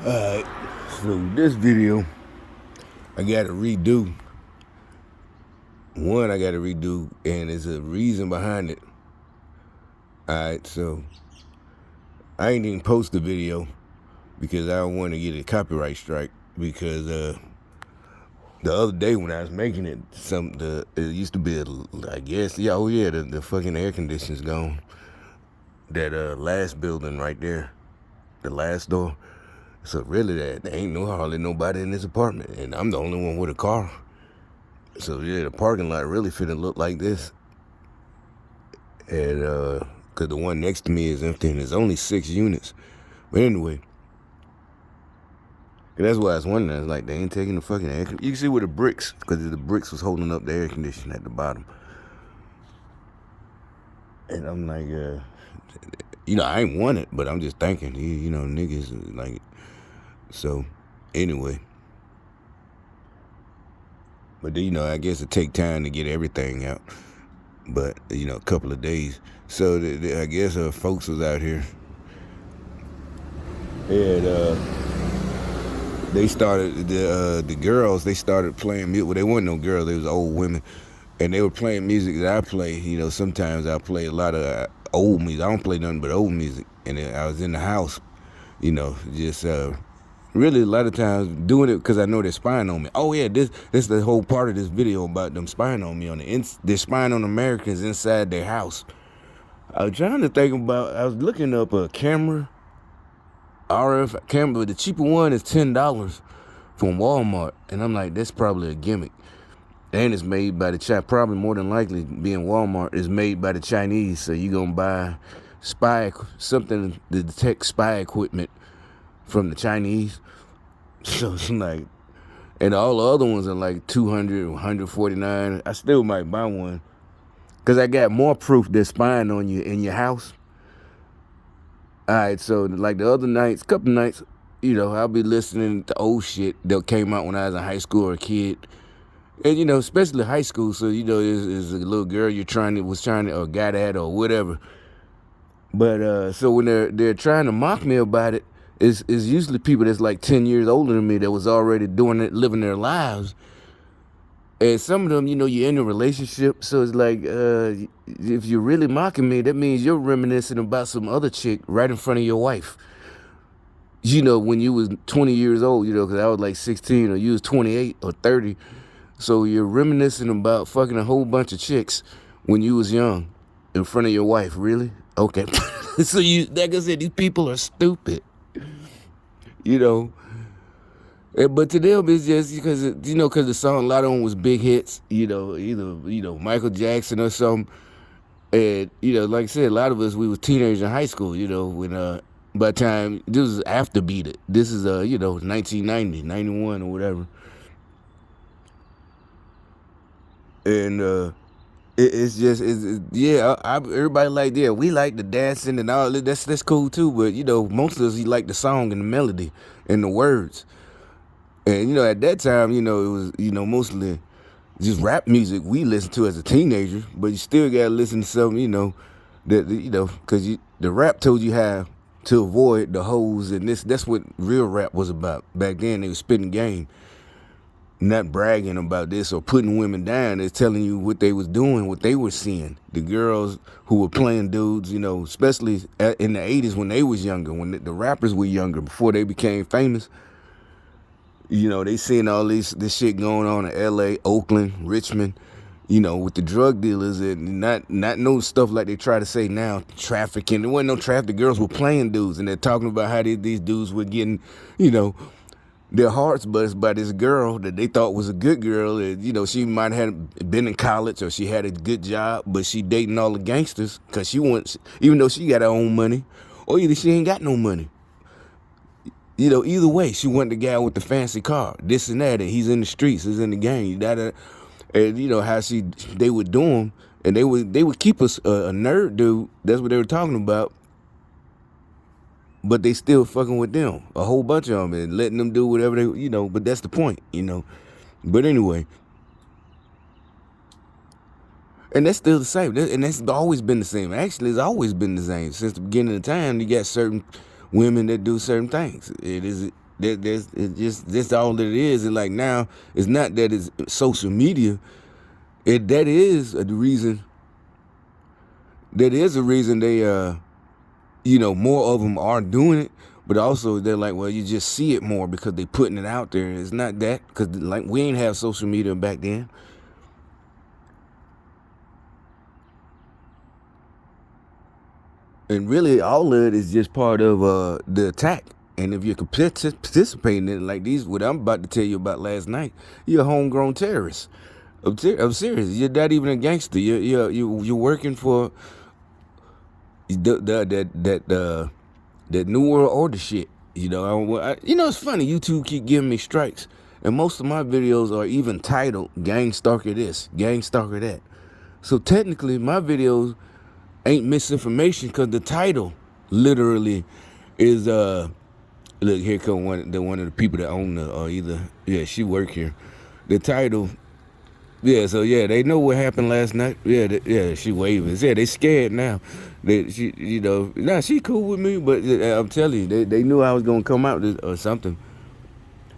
Alright, so this video, I gotta redo. One, I gotta redo, and there's a reason behind it. Alright, so I ain't even post the video because I don't want to get a copyright strike. Because the other day when I was making it, it used to be, the fucking air conditioner's gone. That last building right there, the last door. So really, there ain't hardly nobody in this apartment, and I'm the only one with a car. So yeah, the parking lot really finna look like this. And cause the one next to me is empty, and there's only 6 units. But anyway, that's why I was wondering. I was like, they ain't taking the fucking air. You can see where the bricks, because the bricks was holding up the air conditioning at the bottom. And I'm like, I ain't want it, but I'm just thinking, niggas like. So anyway. But I guess it take time to get everything out. But a couple of days. So I guess folks was out here, and they started the girls. They started playing music. Well, they weren't no girls. They was old women, and they were playing music that I play. Sometimes I play a lot of old music. I don't play nothing but old music. And I was in the house, just. Really, a lot of times doing it because I know they're spying on me. Oh yeah, this is the whole part of this video about them spying on me they're spying on Americans inside their house. I was trying to think about. I was looking up a camera, RF camera, but the cheaper one is $10 from Walmart, and I'm like, that's probably a gimmick. And it's made by probably more than likely being Walmart is made by the Chinese. So you gonna buy something to detect spy equipment from the Chinese. So it's like, and all the other ones are like $200, $149. I still might buy one because I got more proof they're spying on you in your house. All right, so like the other nights, couple nights, I'll be listening to old shit that came out when I was in high school or a kid. And especially high school, so is a little girl was trying to or got at or whatever. But so when they're trying to mock me about it, it's usually people that's like 10 years older than me that was already doing it, living their lives. And some of them, you're in a relationship, so it's like, if you're really mocking me, that means you're reminiscing about some other chick right in front of your wife. When you was 20 years old, because I was like 16, or you was 28 or 30. So you're reminiscing about fucking a whole bunch of chicks when you was young in front of your wife, really? Okay. So like I said, these people are stupid. But to them it's just because because the song, a lot of them was big hits. Either Michael Jackson or something. And like I said, a lot of us, we was teenagers in high school. When by the time this was after Beat It. This is 1990, 91 or whatever. And everybody like, yeah, we like the dancing and all that. That's cool too. But most of us, you like the song and the melody and the words. And at that time, it was mostly just rap music we listened to as a teenager. But you still gotta listen to something, that because the rap told you how to avoid the hoes, and that's what real rap was about back then. They was spitting game. Not bragging about this or putting women down. It's telling you what they was doing, what they were seeing. The girls who were playing dudes, especially in the 80s when they was younger, when the rappers were younger, before they became famous. They seeing all this shit going on in L.A., Oakland, Richmond, with the drug dealers, and not no stuff like they try to say now, trafficking. There wasn't no traffic. The girls were playing dudes, and they're talking about how these dudes were getting, their hearts buzzed by this girl that they thought was a good girl. And, she might have been in college or she had a good job, but she dating all the gangsters because she wants, even though she got her own money, or either she ain't got no money. Either way, she want the guy with the fancy car, this and that, and he's in the streets, he's in the gang. And how they would do him, and they would keep us a nerd dude. That's what they were talking about. But they still fucking with them, a whole bunch of them, and letting them do whatever they, but that's the point, But anyway, and that's still the same, and that's always been the same. Actually, it's always been the same since the beginning of time. You got certain women that do certain things. That's all that it is. And like now, it's not that it's social media. That is the reason. That is the reason they more of them are doing it. But also they're like, well, you just see it more because they putting it out there. It's not that, because like we ain't have social media back then. And really, all of it is just part of the attack. And if you're participating in it, like what I'm about to tell you about last night, you're a homegrown terrorist. I'm serious. You're not even a gangster. You're working for that new world order shit. It's funny. YouTube keep giving me strikes, and most of my videos are even titled "Gang Stalker This, Gang Stalker That." So technically, my videos ain't misinformation because the title literally is look, here come one of the people that own she work here. The title, so they know what happened last night. She waving. Yeah, they scared now. She cool with me, but I'm telling you, they knew I was gonna come out or something.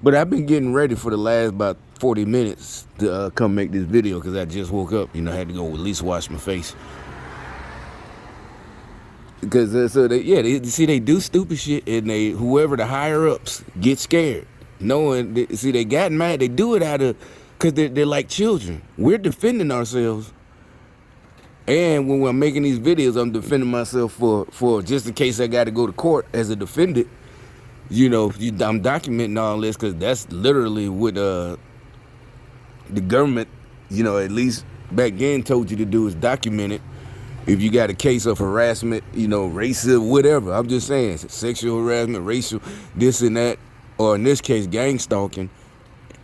But I've been getting ready for the last about 40 minutes to come make this video because I just woke up. I had to go at least wash my face. Because they do stupid shit, and whoever the higher ups get scared, knowing they got mad. They do it out of because they're like children. We're defending ourselves, and when we're making these videos, I'm defending myself for just in case I got to go to court as a defendant. I'm documenting all this because that's literally what the government, at least back then, told you to do is document it. If you got a case of harassment, racism, whatever, I'm just saying, sexual harassment, racial, this and that, or in this case, gang stalking.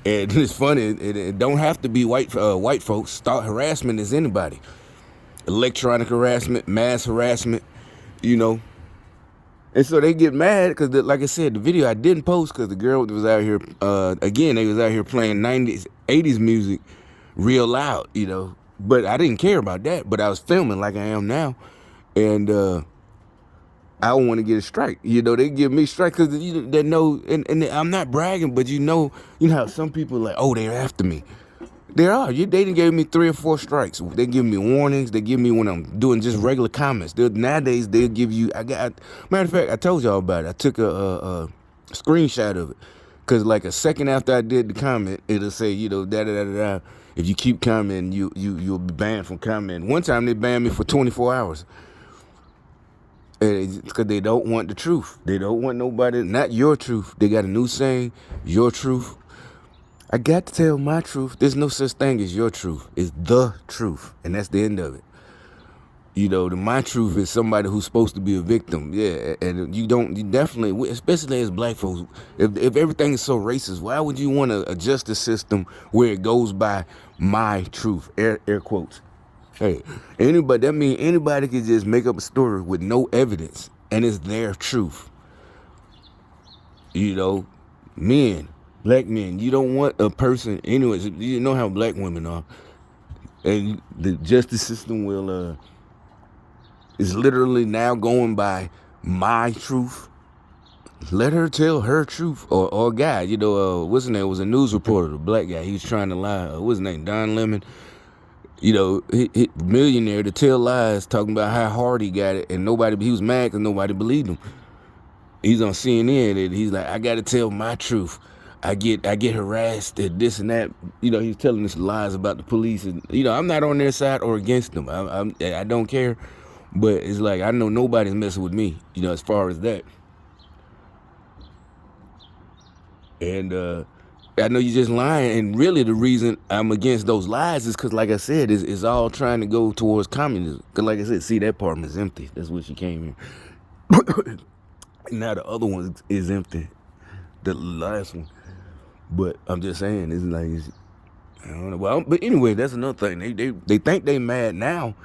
And it's funny, it don't have to be white folks. Harassment is anybody. Electronic harassment, mass harassment, And so they get mad because, like I said, the video I didn't post because the girl was out here, again, they was out here playing 90s, 80s music real loud, But I didn't care about that. But I was filming like I am now. And I don't want to get a strike. They give me strike because they know, and I'm not bragging, but how some people are like, oh, they're after me. They are. They didn't give me 3 or 4 strikes. They give me warnings. They give me when I'm doing just regular comments. Nowadays, they'll give you, matter of fact, I told y'all about it. I took a screenshot of it. Because like a second after I did the comment, it'll say, da-da-da-da-da. If you keep commenting, you'll be banned from commenting. One time they banned me for 24 hours. Because they don't want the truth. They don't want nobody, not your truth. They got a new saying, your truth. I got to tell my truth. There's no such thing as your truth. It's the truth. And that's the end of it. My truth is somebody who's supposed to be a victim. Yeah, and you definitely, especially as black folks, if everything is so racist, why would you want a justice system where it goes by my truth, air quotes? Hey, that means anybody can just make up a story with no evidence, and it's their truth. Men, black men, you don't want a person, anyways, you know how black women are, and the justice system will, is literally now going by my truth. Let her tell her truth, or a guy, what's his name, was a news reporter, the black guy, he was trying to lie, what's his name, Don Lemon, he millionaire to tell lies, talking about how hard he got it, and he was mad because nobody believed him. He's on CNN, and he's like, I got to tell my truth. I get harassed and this and that. He's telling us lies about the police, and I'm not on their side or against them. I don't care, but it's like I know nobody's messing with me. As far as that, and I know you're just lying, and really the reason I'm against those lies is because, like I said, it's all trying to go towards communism. Because, like I said, see, that apartment is empty. That's what she came here. Now the other one is empty, the last one. But I'm just saying, it's like, I don't know. Well, but anyway, that's another thing. They think they mad now.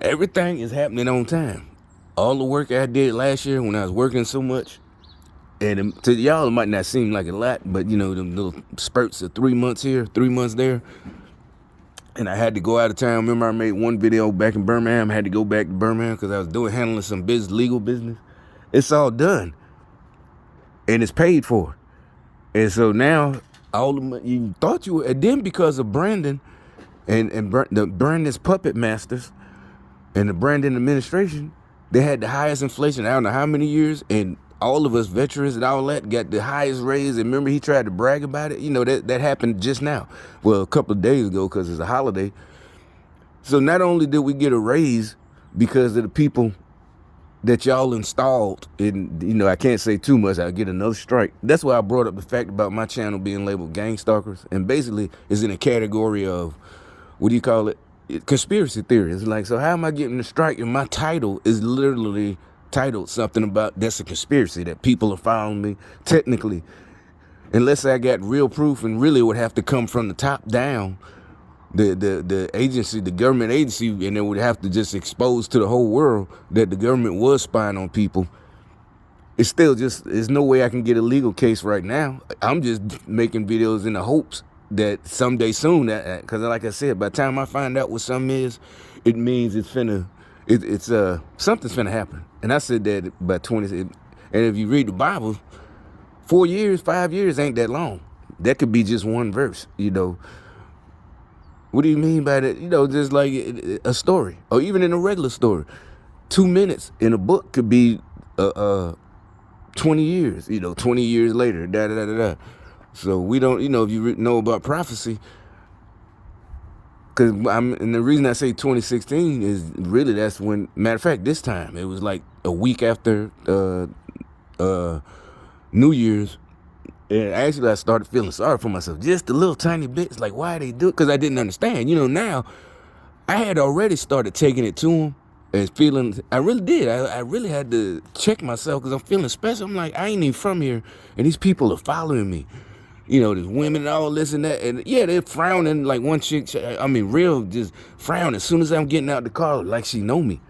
Everything is happening on time. All the work I did last year when I was working so much, and to y'all it might not seem like a lot, but them little spurts of 3 months here, 3 months there. And I had to go out of town. Remember, I made one video back in Birmingham. I had to go back to Birmingham because I was handling some legal business. It's all done. and it's paid for. And so now all the money you thought you were, and then because of Brandon and the Brandon's puppet masters and the Brandon administration, they had the highest inflation I don't know how many years, and all of us veterans and all that got the highest raise. And remember, he tried to brag about it. You know, that happened just now. Well, a couple of days ago, because it's a holiday. So not only did we get a raise because of the people that y'all installed, and you know, I can't say too much, I'll get another strike. That's why I brought up the fact about my channel being labeled Gang Stalkers, and basically is in a category of, what do you call it? Conspiracy theories. Like, so how am I getting the strike? And my title is literally titled something about that's a conspiracy, that people are following me. Technically, unless I got real proof, and really it would have to come from the top down, the agency, the government agency, and it would have to just expose to the whole world that the government was spying on people. It's still just, there's no way I can get a legal case right now. I'm just making videos in the hopes that someday soon, because like I said, by the time I find out what something is, it means it's something's finna happen. And I said that by 20, and if you read the Bible, 4 years, 5 years ain't that long. That could be just one verse, you know. What do you mean by that? You know, just like a story, or even in a regular story. 2 minutes in a book could be 20 years, you know, 20 years later, da-da-da-da-da. So we don't, you know, if you know about prophecy, and the reason I say 2016 is really that's when, matter of fact, this time, it was like a week after New Year's. And actually I started feeling sorry for myself, just a little tiny bit. It's like, why they do it? Because I didn't understand. You know, now I had already started taking it to them and feeling, I really did. I really had to check myself because I'm feeling special. I'm like, I ain't even from here, and these people are following me. You know, there's women and all this and that. And yeah, they're frowning. Like one chick, I mean, real just frown as soon as I'm getting out the car, like she know me.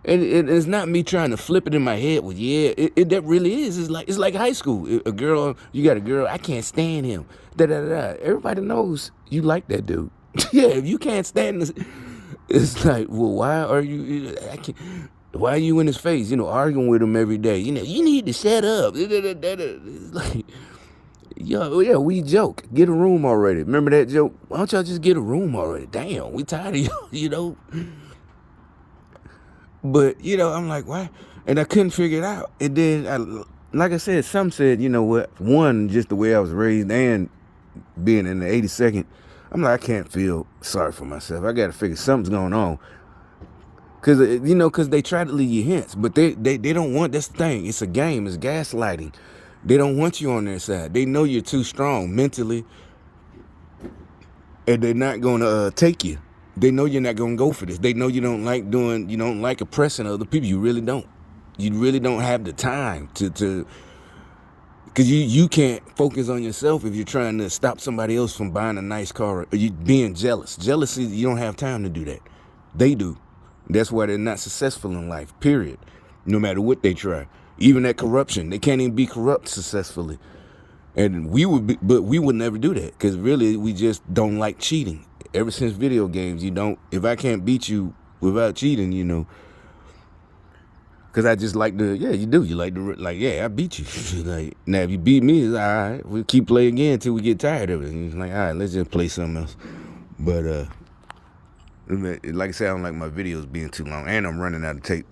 And it's not me trying to flip it in my head. Well, yeah, that really is. It's like high school. A girl, you got a girl, I can't stand him. Da-da-da-da. Everybody knows you like that dude. Yeah, if you can't stand this, it's like, well, why are you, why are you in his face, you know, arguing with him every day? You know, you need to shut up. It's like, yeah, we joke. Get a room already. Remember that joke? Why don't y'all just get a room already? Damn, we tired of you, you know? But, you know, I'm like, why? And I couldn't figure it out. And then, like I said, some said, you know what? One, just the way I was raised and being in the 82nd, I'm like, I can't feel sorry for myself. I got to figure something's going on. Because, you know, because they try to leave you hints. But they don't want, that's the thing. It's a game. It's gaslighting. They don't want you on their side. They know you're too strong mentally. And they're not going to take you. They know you're not going to go for this. They know you don't like oppressing other people. You really don't. You really don't have the time to because you can't focus on yourself if you're trying to stop somebody else from buying a nice car or you being jealous. Jealousy, you don't have time to do that. They do. That's why they're not successful in life, period. No matter what they try. Even that corruption, they can't even be corrupt successfully. And we would never do that because really we just don't like cheating. Ever since video games, if I can't beat you without cheating, you know, because I just like to, yeah, you do. You like to, like, yeah, I beat you. Like, now if you beat me, it's all right. We'll keep playing again until we get tired of it. And it's like, all right, let's just play something else. But, like I said, I don't like my videos being too long. And I'm running out of tape.